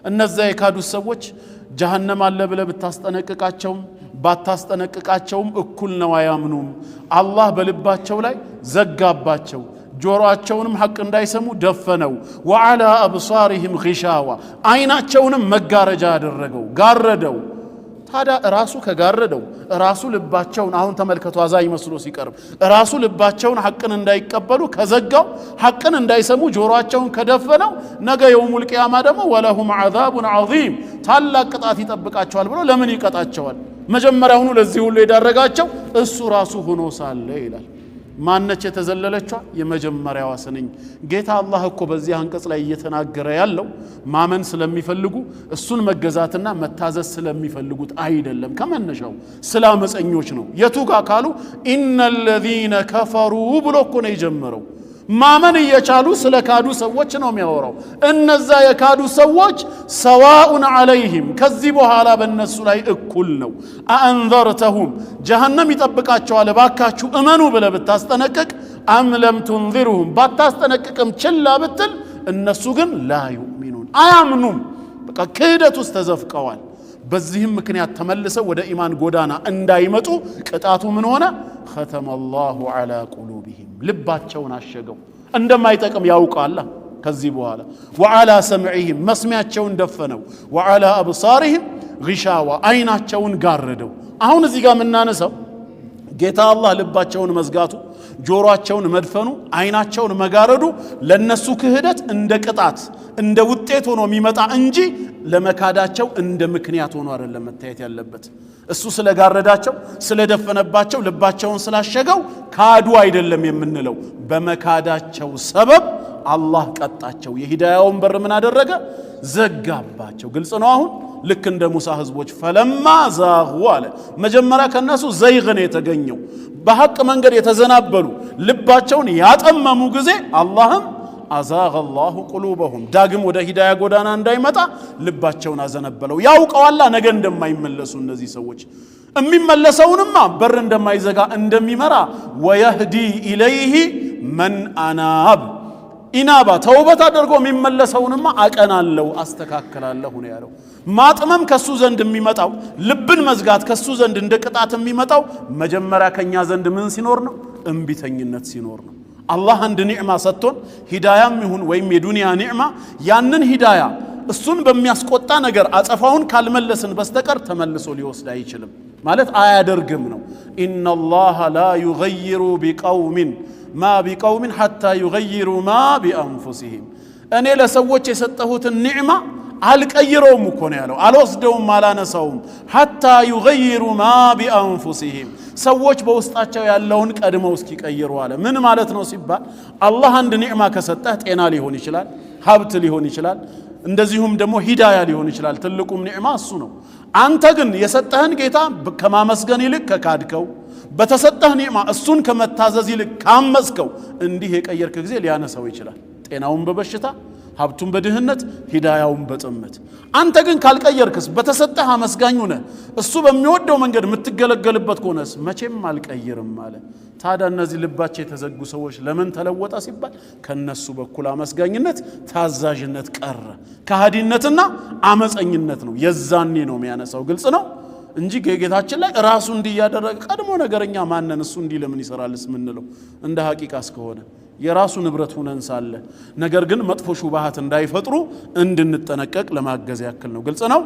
እነዛ የካዱት ሰዎች ጀሃነም አለ ብለ ብታስጠነቅቃቸውም ባታስጠነቅቃቸውም እኩል ነው አያምኑም አላህ በልባቸው ላይ ዘጋባቸው ጆሮአቸውንም ሐቅ እንዳይሰሙ ደፈነው ወዓላ አብሳሪሂም ጊሻዋ አይናቸውንም መጋረጃ አደረገው ጋረደው ታዲያ ራሱ ከጋረደው ራሱ ልባቸውን አሁን ተመልከቱ አዛኝ መስሎ ሲቀርብ ራሱ ልባቸውን ሐቅን እንዳይቀበሉ ከዘጋው ሐቅን እንዳይሰሙ ጆሮአቸውን ከደፈነው ነገ የውሙል ቂያማ ደግሞ ወለሁም ዐዛቡን ዐዚም ታላቅ ቅጣት ይጠብቃቸዋል ብሎ ለምን ይቀጣቸዋል መጀመሪያውኑ ለዚህ ሁሉ የዳረጋቸው እሱ ራሱ ሆኖ ሳለ ይላል ማነች የተዘለለችው የመጀመሪያዋ ስንኝ ጌታ አላህ እኮ በዚህ አንቀጽ ላይ እየተናገረ ያለው ማመን ስለሚፈልጉ እሱን መገዛትና መታዘዝ ስለሚፈልጉት አይደለም ከመነሻው ስላመፀኞች ነው የቱጋ ካሉ ኢነል ለዚነ ከፈሩ ብሎ እኮ ነው የጀመረው ማመን እየቻሉ ስለ ካዱ ሰዎች ነው የሚያወራው እነዛ የካዱ ሰዎች ሰዋኡን ዐለይሂም ከዚህ በኋላ በእነሱ ላይ እኩል ነው አአንዘርተሁም ጀሃነም ይጠብቃቸዋል ባካችሁ እመኑ ብለህ ብታስጠነቅቅ አም ለም ቱንዚሩሁም ባታስጠነቅቅም ችላ ብትል እነሱ ግን ላ ዩእሚኑን አያምኑም በቃ ክህደት ውስጥ ተዘፍቀዋል በዚህም ምክንያት ተመልሰው ወደ ኢማን ጎዳና እንዳይመጡ ቅጣቱ ምን ሆነ ختم الله على قلوبهم ልባቸውን አሸገው እንደማይጠቅም ያውቃል ከዚህ በኋላ وعلى سمعهم መስሚያቸውን ደፈነው وعلى ابصارهم غشاوة አይናቸውን ጋረደው አሁን እዚህ ጋር ምናነሳው ጌታ አላህ ልባቸውን መዝጋቱ ጆሮአቸውን መድፈኑ አይናቸውን መጋረዱ ለነሱ ክህደት እንደ ቅጣት እንደ ውጤት ሆኖ የሚመጣ እንጂ ለመካዳቸው እንደ ምክንያት ሆኖ አይደለም መታየት ያለበት እሱ ስለጋረዳቸው ስለደፈነባቸው ልባቸውን ስላሸገው ካዱ አይደለም የምንለው በመካዳቸው ሰበብ አላህ ቀጣቸው የሂዳያውን በር ምን አደረገ ዘጋባቸው ግልጽ ነው አሁን ልክ እንደ ሙሳ ህዝቦች ፈለማ ዛጉ አለ መጀመሪያ ከነሱ ዘይግ ነው የተገኘው በሐቅ መንገድ የተዘናበሉ ልባቸውን ያጠመሙ ጊዜ አላህም አዛገ الله قلوبهم ዳግም ወደ ሂዳያ ጎዳና እንዳይመጣ ልባቸውን አዘነበለው ያውቀዋል ነገ እንደማይመለሱ እነዚህ ሰዎች የሚመለሰውንማ በር እንደማይዘጋ እንደሚመራ ወየህዲ ኢለይሂ መን አናብ ኢናባ ተውበት አድርጎ የሚመለሰውንማ አቀናለው አስተካክላለሁ ነው ያለው ማጥመም ከሱ ዘንድ የሚመጣው ልብን መዝጋት ከሱ ዘንድ እንደ ቅጣት የሚመጣው መጀመሪያ ከኛ ዘንድ ምን ሲኖር ነው እንቢተኝነት ሲኖር ነው አላህ አንድ ኒዕማ ሰጥቶን ሂዳያም ይሁን ወይም የዱንያ ኒዕማ ያንን ሂዳያ እሱን በሚያስቆጣ ነገር አጸፋውን ካልመለስን በስተቀር ተመልሶ ሊወስድ አይችልም ማለት አያደርግም ነው ኢነላህ ላ ዩገይሩ ቢቀውሚን ማ ቢቀውሚን ሐታ ዩገይሩ ማ ቢአንፉሲሂም እኔ ለሰዎች የሰጠሁትን ኒዕማ አልቀይረውም እኮ ነው ያለው አልወስደውም አላነሳውም ሐታ ዩገይሩ ማ ቢአንፉሲሂም ሰዎች በውስጣቸው ያለውን ቀድመው እስኪቀይሩ አለ ምን ማለት ነው ሲባል አላህ አንድ ኒዕማ ከሰጠህ ጤና ሊሆን ይችላል ሀብት ሊሆን ይችላል እንደዚሁም ደግሞ ሂዳያ ሊሆን ይችላል ትልቁም ኒዕማ እሱ ነው አንተ ግን የሰጠህን ጌታ ከማመስገን ይልቅ ከካድከው በተሰጠህ ኒዕማ እሱን ከመታዘዝ ይልቅ ካመጽከው እንዲህ የቀየርክ ጊዜ ሊያነሳው ይችላል ጤናውን በበሽታ ሀብቱን በድህነት ሂዳያውን በጥመት አንተ ግን ካልቀየርክስ በተሰጠህ አመስጋኝ ሆነ እሱ በሚወደው መንገድ የምትገለገልበት ከሆነስ መቼም አልቀየርም ማለት ታዲያ እነዚህ ልባቸው የተዘጉ ሰዎች ለምን ተለወጣ ሲባል ከነሱ በኩል አመስጋኝነት ታዛዥነት ቀረ ከሃዲነትና አመፀኝነት ነው የዛኔ ነው የሚያነሳው ግልጽ ነው እንጂ ጌታችን ላይ ራሱ እንዲያደረገ ቀድሞ ነገረኛ ማንነን እሱ እንዲ ለምን ይሰራልስ ምንለው እንደ ሐቂቃ እስከሆነ የራሱ ንብረት ሆነን ሳለ ነገር ግን መጥፎ ሹባሃት እንዳይፈጥሩ እንድንጠነቀቅ ለማገዝ ያክል ነው ግልጽ ነው